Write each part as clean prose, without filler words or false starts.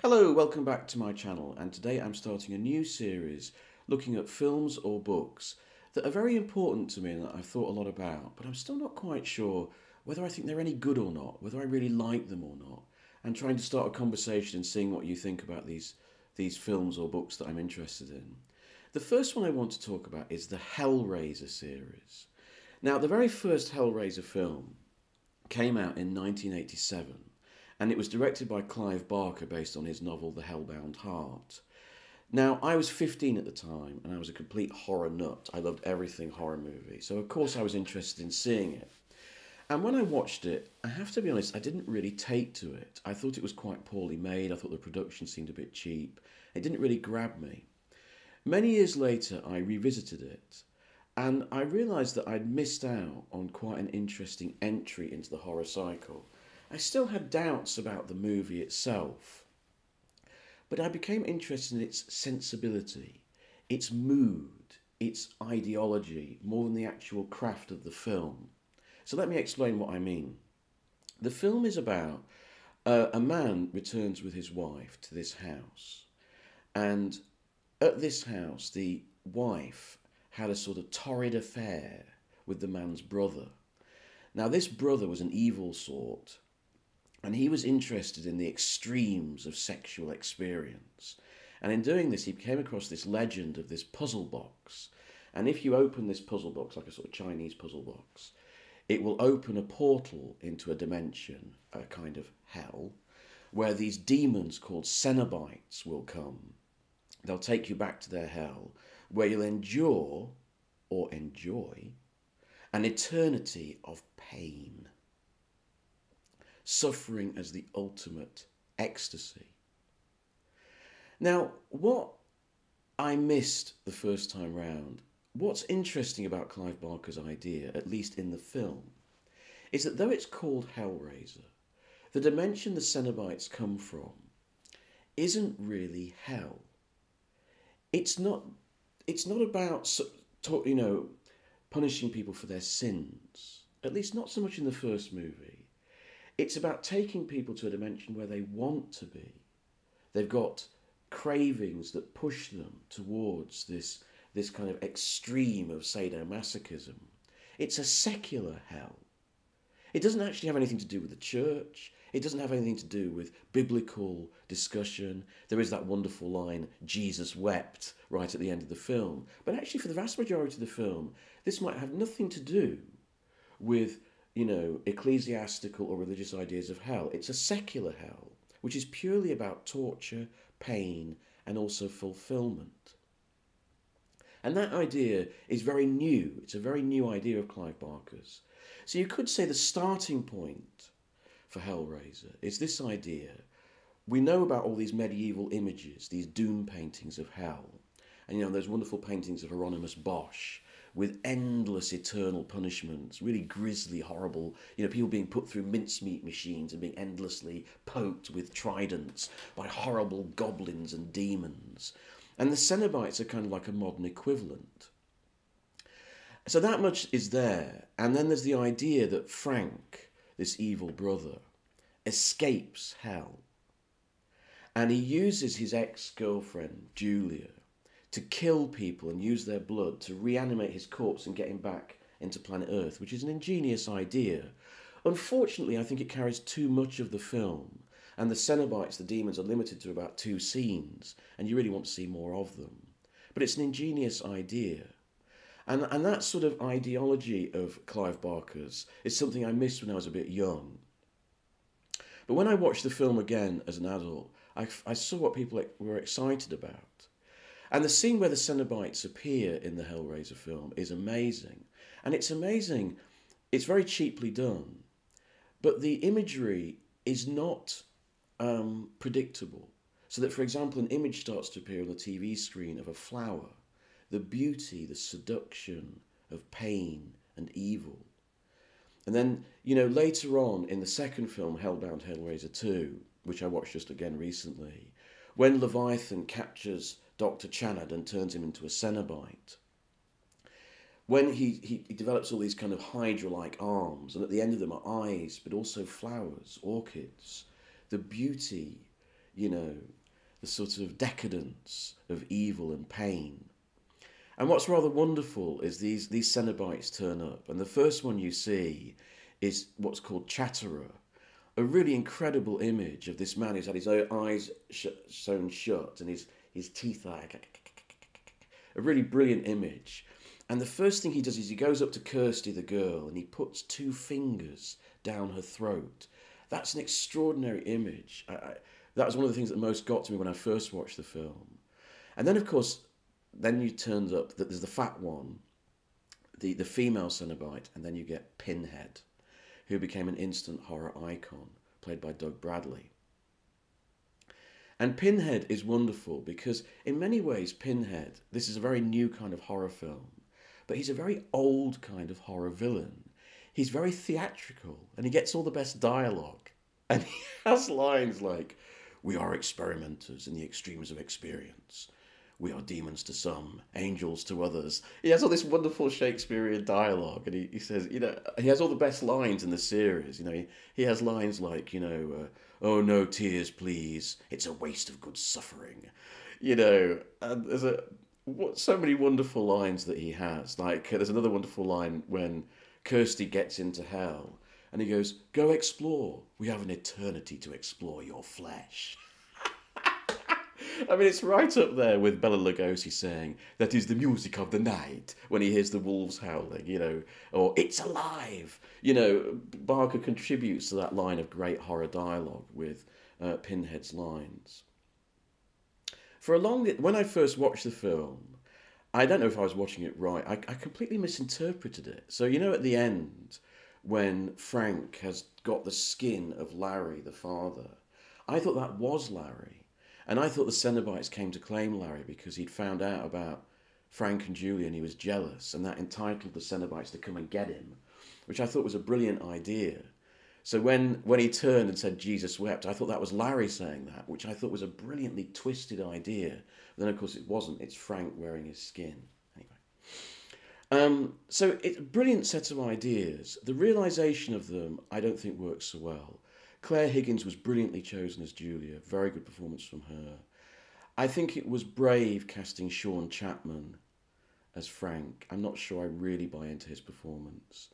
Hello, welcome back to my channel, and today I'm starting a new series looking at films or books that are very important to me and that I've thought a lot about, but I'm still not quite sure whether I think they're any good or not, whether I really like them or not, and trying to start a conversation and seeing what you think about these films or books that I'm interested in. The first one I want to talk about is the Hellraiser series. Now, the very first Hellraiser film came out in 1987, and it was directed by Clive Barker based on his novel The Hellbound Heart. Now, I was 15 at the time, and I was a complete horror nut. I loved everything horror movie, so of course I was interested in seeing it. And when I watched it, I have to be honest, I didn't really take to it. I thought it was quite poorly made. I thought the production seemed a bit cheap. It didn't really grab me. Many years later, I revisited it, and I realised that I'd missed out on quite an interesting entry into the horror cycle. I still had doubts about the movie itself, but I became interested in its sensibility, its mood, its ideology, more than the actual craft of the film. So let me explain what I mean. The film is about a man returns with his wife to this house, and at this house, the wife had a sort of torrid affair with the man's brother. Now, this brother was an evil sort, and he was interested in the extremes of sexual experience. And in doing this, he came across this legend of this puzzle box. And if you open this puzzle box, like a sort of Chinese puzzle box, it will open a portal into a dimension, a kind of hell, where these demons called Cenobites will come. They'll take you back to their hell, where you'll endure, or enjoy, an eternity of pain. Suffering as the ultimate ecstasy. Now, what I missed the first time round, what's interesting about Clive Barker's idea, at least in the film, is that though it's called Hellraiser, the dimension the Cenobites come from isn't really hell. It's not about, punishing people for their sins, at least not so much in the first movie. It's about taking people to a dimension where they want to be. They've got cravings that push them towards this kind of extreme of sadomasochism. It's a secular hell. It doesn't actually have anything to do with the church. It doesn't have anything to do with biblical discussion. There is that wonderful line, Jesus wept, right at the end of the film. But actually, for the vast majority of the film, this might have nothing to do with ecclesiastical or religious ideas of hell. It's a secular hell, which is purely about torture, pain, and also fulfillment. And that idea is very new. It's a very new idea of Clive Barker's. So you could say the starting point for Hellraiser is this idea. We know about all these medieval images, these doom paintings of hell. And those wonderful paintings of Hieronymus Bosch, with endless eternal punishments, really grisly, horrible, people being put through mincemeat machines and being endlessly poked with tridents by horrible goblins and demons. And the Cenobites are kind of like a modern equivalent. So that much is there. And then there's the idea that Frank, this evil brother, escapes hell. And he uses his ex-girlfriend, Julia, to kill people and use their blood to reanimate his corpse and get him back into planet Earth, which is an ingenious idea. Unfortunately, I think it carries too much of the film, and the Cenobites, the demons, are limited to about 2 scenes, and you really want to see more of them. But it's an ingenious idea. And that sort of ideology of Clive Barker's is something I missed when I was a bit young. But when I watched the film again as an adult, I saw what people were excited about. And the scene where the Cenobites appear in the Hellraiser film is amazing. And it's amazing, it's very cheaply done, but the imagery is not predictable. So that, for example, an image starts to appear on the TV screen of a flower, the beauty, the seduction of pain and evil. And then, later on in the second film, Hellbound Hellraiser 2, which I watched just again recently, when Leviathan captures Dr. Chanad and turns him into a Cenobite, when he develops all these kind of Hydra-like arms, and at the end of them are eyes, but also flowers, orchids, the beauty, you know, the sort of decadence of evil and pain. And what's rather wonderful is these Cenobites turn up, and the first one you see is what's called Chatterer, a really incredible image of this man who's had his eyes sewn shut and his teeth are a really brilliant image. And the first thing he does is he goes up to Kirsty, the girl, and he puts 2 fingers down her throat. That's an extraordinary image. That was one of the things that most got to me when I first watched the film. And then, of course, then you turned up that there's the fat one, the female Cenobite, and then you get Pinhead, who became an instant horror icon, played by Doug Bradley. And Pinhead is wonderful because in many ways Pinhead, this is a very new kind of horror film, but he's a very old kind of horror villain. He's very theatrical and he gets all the best dialogue. And he has lines like, "We are experimenters in the extremes of experience. We are demons to some, angels to others." He has all this wonderful Shakespearean dialogue, and he says, you know, he has all the best lines in the series. You know, he has lines like, you know, "Oh, no tears, please. It's a waste of good suffering." You know, and there's so many wonderful lines that he has. Like, there's another wonderful line when Kirsty gets into hell, and he goes, "Go explore. We have an eternity to explore your flesh." I mean, it's right up there with Bela Lugosi saying, "That is the music of the night," when he hears the wolves howling, you know, or "It's alive." You know, Barker contributes to that line of great horror dialogue with Pinhead's lines. When I first watched the film, I don't know if I was watching it right. I completely misinterpreted it. So, you know, at the end, when Frank has got the skin of Larry, the father, I thought that was Larry. And I thought the Cenobites came to claim Larry because he'd found out about Frank and Julia and he was jealous, and that entitled the Cenobites to come and get him, which I thought was a brilliant idea. So when he turned and said "Jesus wept," I thought that was Larry saying that, which I thought was a brilliantly twisted idea. But then, of course, it wasn't. It's Frank wearing his skin. Anyway. So it's a brilliant set of ideas. The realisation of them, I don't think works so well. Claire Higgins was brilliantly chosen as Julia. Very good performance from her. I think it was brave casting Sean Chapman as Frank. I'm not sure I really buy into his performance.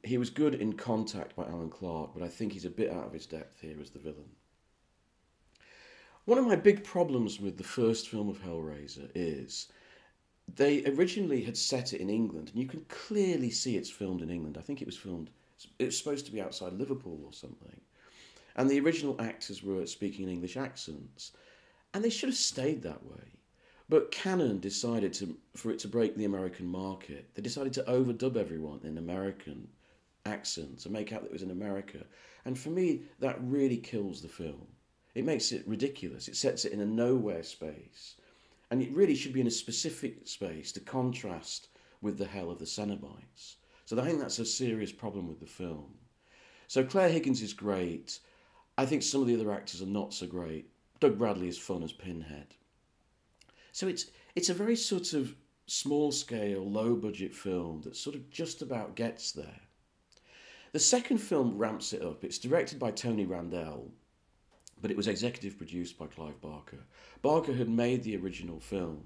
He was good in Contact by Alan Clark, but I think he's a bit out of his depth here as the villain. One of my big problems with the first film of Hellraiser is they originally had set it in England, and you can clearly see it's filmed in England. I think it was supposed to be outside Liverpool or something. And the original actors were speaking in English accents, and they should have stayed that way. But Canon decided for it to break the American market, they decided to overdub everyone in American accents and make out that it was in America. And for me, that really kills the film. It makes it ridiculous. It sets it in a nowhere space. And it really should be in a specific space to contrast with the hell of the Cenobites. So I think that's a serious problem with the film. So Claire Higgins is great. I think some of the other actors are not so great. Doug Bradley is fun as Pinhead. So it's a very sort of small-scale, low-budget film that sort of just about gets there. The second film ramps it up. It's directed by Tony Randell, but it was executive produced by Clive Barker. Barker had made the original film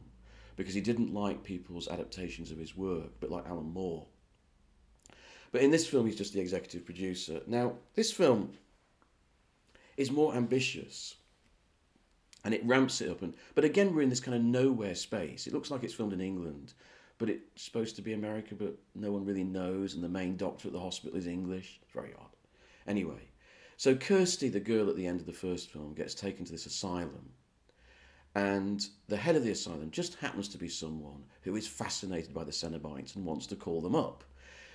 because he didn't like people's adaptations of his work, a bit like Alan Moore. But in this film, he's just the executive producer. Now, this film is more ambitious, and it ramps it up. But again, we're in this kind of nowhere space. It looks like it's filmed in England, but it's supposed to be America, but no one really knows, and the main doctor at the hospital is English. It's very odd. Anyway, so Kirsty, the girl at the end of the first film, gets taken to this asylum, and the head of the asylum just happens to be someone who is fascinated by the Cenobites and wants to call them up.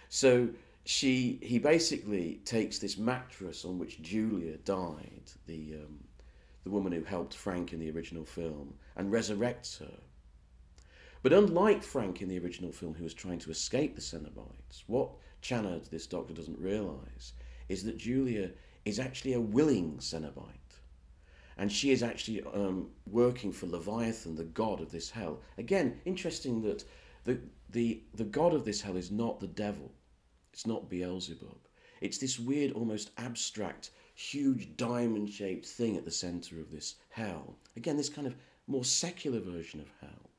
So he basically takes this mattress on which Julia died, the woman who helped Frank in the original film, and resurrects her. But unlike Frank in the original film, who was trying to escape the Cenobites, what Channard, this doctor, doesn't realise is that Julia is actually a willing Cenobite. And she is actually working for Leviathan, the god of this hell. Again, interesting that the god of this hell is not the devil. It's not Beelzebub. It's this weird, almost abstract huge diamond-shaped thing at the centre of this hell. Again, this kind of more secular version of hell.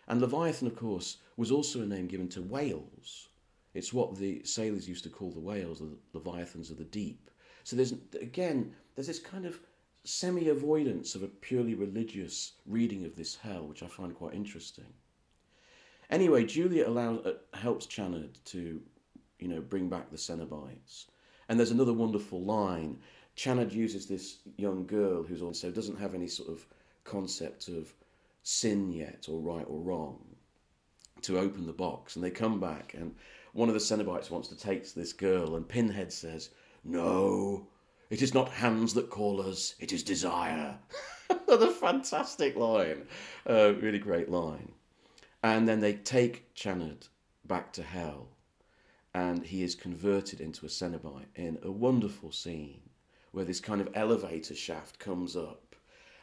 And Leviathan, of course, was also a name given to whales. It's what the sailors used to call the whales, the Leviathans of the deep. So there's this kind of semi-avoidance of a purely religious reading of this hell, which I find quite interesting. Anyway, Julia helps Channard to, bring back the Cenobites. And there's another wonderful line. Channard uses this young girl who's also doesn't have any sort of concept of sin yet, or right or wrong, to open the box. And they come back, and one of the Cenobites wants to take this girl, and Pinhead says, "No, it is not hands that call us, it is desire." Another fantastic line. Really great line. And then they take Channard back to hell, and he is converted into a Cenobite in a wonderful scene where this kind of elevator shaft comes up,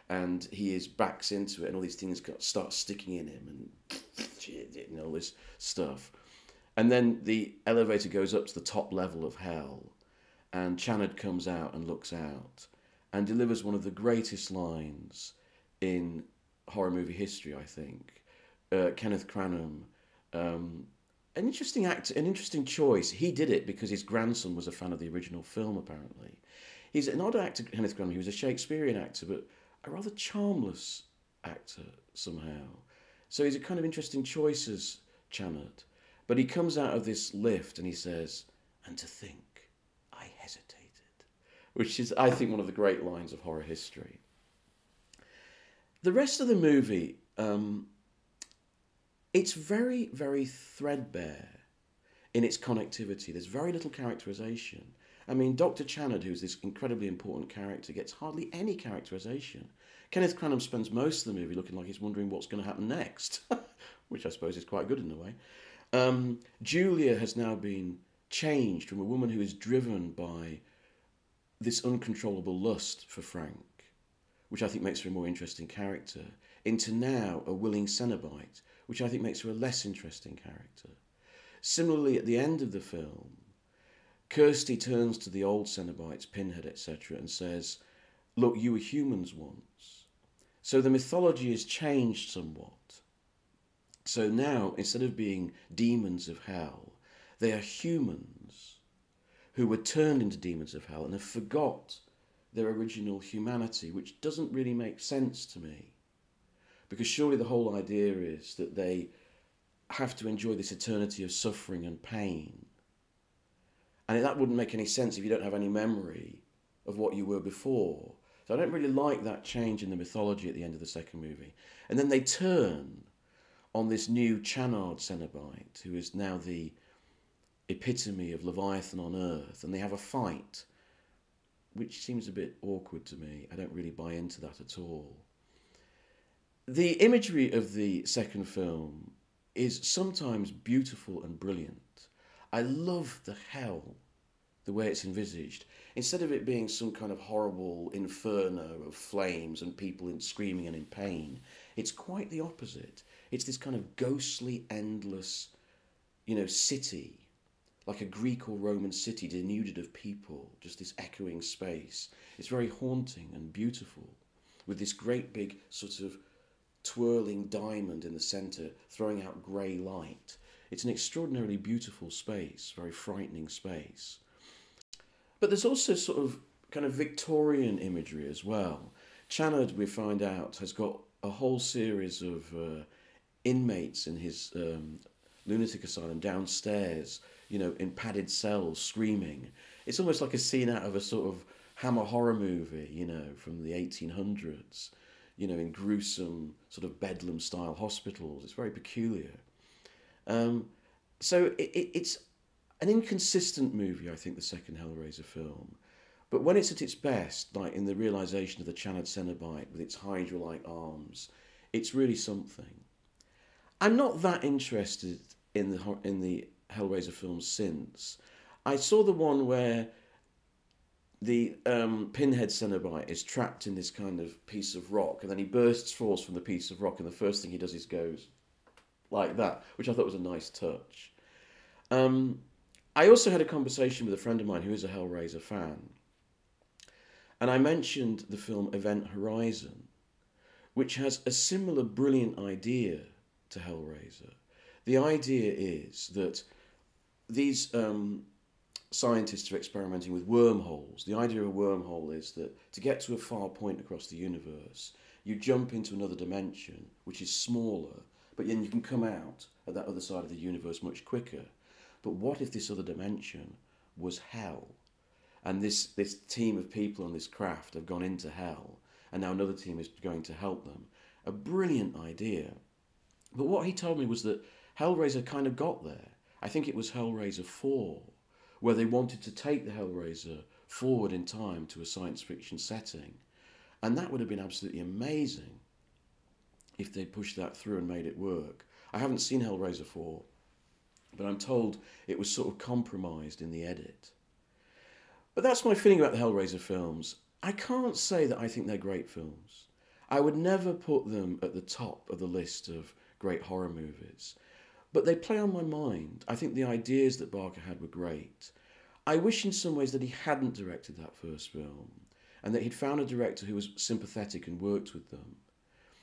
and he backs into it, and all these things start sticking in him, and all this stuff. And then the elevator goes up to the top level of hell, and Channard comes out and looks out and delivers one of the greatest lines in horror movie history, I think. Kenneth Branagh, an interesting choice. He did it because his grandson was a fan of the original film, apparently. He's an odd actor, Kenneth Branagh. He was a Shakespearean actor, but a rather charmless actor somehow. So he's a kind of interesting choice as Channard. But he comes out of this lift and he says, "And to think, I hesitated," which is, I think, one of the great lines of horror history. The rest of the movie, it's very, very threadbare in its connectivity. There's very little characterization. I mean, Dr. Channard, who's this incredibly important character, gets hardly any characterization. Kenneth Branagh spends most of the movie looking like he's wondering what's going to happen next, which I suppose is quite good in a way. Julia has now been changed from a woman who is driven by this uncontrollable lust for Frank, which I think makes her a more interesting character, into now a willing Cenobite, which I think makes her a less interesting character. Similarly, at the end of the film, Kirsty turns to the old Cenobites, Pinhead, etc., and says, "Look, you were humans once." So the mythology has changed somewhat. So now, instead of being demons of hell, they are humans who were turned into demons of hell and have forgot their original humanity, which doesn't really make sense to me. Because surely the whole idea is that they have to enjoy this eternity of suffering and pain. And that wouldn't make any sense if you don't have any memory of what you were before. So I don't really like that change in the mythology at the end of the second movie. And then they turn on this new Channard Cenobite, who is now the epitome of Leviathan on Earth, and they have a fight, which seems a bit awkward to me. I don't really buy into that at all. The imagery of the second film is sometimes beautiful and brilliant. I love the hell, the way it's envisaged. Instead of it being some kind of horrible inferno of flames and people screaming and in pain, it's quite the opposite. It's this kind of ghostly, endless, city, like a Greek or Roman city denuded of people, just this echoing space. It's very haunting and beautiful, with this great big sort of twirling diamond in the centre, throwing out grey light. It's an extraordinarily beautiful space, very frightening space. But there's also sort of kind of Victorian imagery as well. Channard, we find out, has got a whole series of inmates in his lunatic asylum downstairs, in padded cells, screaming. It's almost like a scene out of a sort of Hammer horror movie, from the 1800s, in gruesome sort of Bedlam-style hospitals. It's very peculiar. So it's an inconsistent movie, I think, the second Hellraiser film. But when it's at its best, like in the realisation of the Channard Cenobite with its Hydra-like arms, it's really something. I'm not that interested in the Hellraiser films since. I saw the one where the Pinhead Cenobite is trapped in this kind of piece of rock, and then he bursts forth from the piece of rock, and the first thing he does is goes like that, which I thought was a nice touch. I also had a conversation with a friend of mine who is a Hellraiser fan, And I mentioned the film Event Horizon, which has a similar brilliant idea to Hellraiser. The idea is that these scientists are experimenting with wormholes. The idea of a wormhole is that to get to a far point across the universe, you jump into another dimension, which is smaller, but then you can come out at that other side of the universe much quicker. But what if this other dimension was hell? And this team of people on this craft have gone into hell, and now another team is going to help them. A brilliant idea. But what he told me was that Hellraiser kind of got there. I think it was Hellraiser 4, where they wanted to take the Hellraiser forward in time to a science fiction setting. And that would have been absolutely amazing if they pushed that through and made it work. I haven't seen Hellraiser 4, but I'm told it was sort of compromised in the edit. But that's my feeling about the Hellraiser films. I can't say that I think they're great films. I would never put them at the top of the list of great horror movies. But they play on my mind. I think the ideas that Barker had were great. I wish in some ways that he hadn't directed that first film, and that he'd found a director who was sympathetic and worked with them.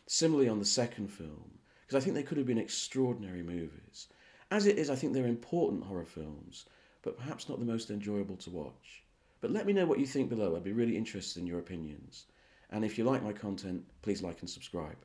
Similarly on the second film, because I think they could have been extraordinary movies. As it is, I think they're important horror films, but perhaps not the most enjoyable to watch. But let me know what you think below. I'd be really interested in your opinions. And if you like my content, please like and subscribe.